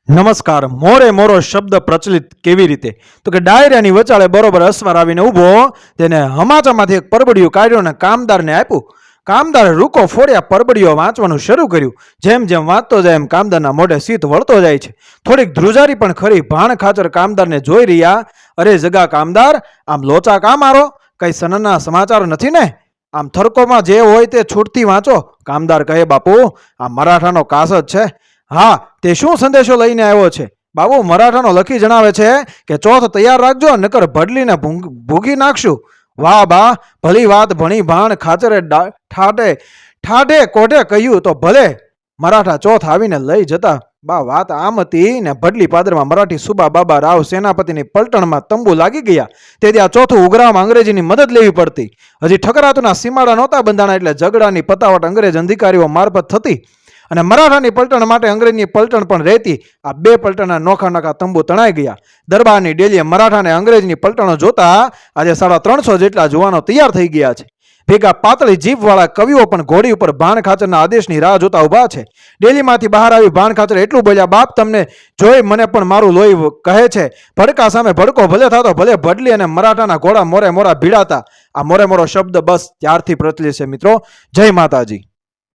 નમસ્કાર. મોરે મોરો શબ્દ પ્રચલિત કેવી રીતે? તો કે ડાયરાની વચાળે બરોબર અસવાર આવીને ઊભો, તેને હમાચામાંથી એક પરબડિયું કાઢ્યું અને કામદારને આપ્યું. કામદારે રૂકો ફોડ્યા પરબડિયો વાંચવાનું શરૂ કર્યું. જેમ જેમ વાંચતો જાય એમ કામદારના મોઢે શીત વળતો જાય છે. થોડીક ધ્રુજારી પણ ખરી. ભાણ ખાચર કામદારને જોઈ રહ્યા. અરે જગા કામદાર, આમ લોચા કા મારો? કઈ સનના સમાચાર નથી ને? આમ થરકોમાં જે હોય તે છૂટથી વાંચો. કામદાર કહે, બાપુ આ મરાઠાનો કાસ જ છે. હા, તે શું સંદેશો લઈને આવ્યો છે? બાબુ મરાઠાનો લખી જણાવે છે કે ચોથ તૈયાર રાખજો, નકર ભડલીને ભૂગી નાખશું. વાહ બા, ભલી વાત ભણી ભાણ ખાચરે ઠાઠે કોઠે કહ્યું તો ભલે. મરાઠા ચોથ આવીને લઈ જતા. બા વાત આમ હતી ને ભડલી પાદરમાં મરાઠી સુબા બાબા રાવ સેનાપતિની પલટણમાં તંબુ લાગી ગયા. તેથી આ ચોથું ઉઘરામાં અંગ્રેજીની મદદ લેવી પડતી. હજી ઠકરાતુના સીમાડા નહોતા બંધાણા એટલે ઝઘડાની પતાવટ અંગ્રેજ અધિકારીઓ મારફત થતી અને મરાઠાની પલટણ માટે અંગ્રેજની પલટણ પણ રહેતી. આ બે પલટણના નોખા નોખા તંબુ તણાઈ ગયા. દરબારની ડેલીએ મરાઠાને અંગ્રેજની પલટણો જોતા આજે 350 જેટલા જુવાનો તૈયાર થઈ ગયા છે. ભેગા પાતળી જીભવાળા કવિઓ પણ ઘોડી ઉપર ભાણ ખાચરના આદેશની રાહ જોતા ઊભા છે. ડેલીમાંથી બહાર આવી ભાણ ખાચર એટલું બોલ્યા, બાપ તમને જોઈ મને પણ મારું લોહી કહે છે. ભડકા સામે ભડકો ભલે થતો, ભલે ભડલી અને મરાઠાના ઘોડા મોરે મોરા ભીડાતા. આ મોરે મોરો શબ્દ બસ ત્યારથી પ્રચલિત છે મિત્રો. જય માતાજી.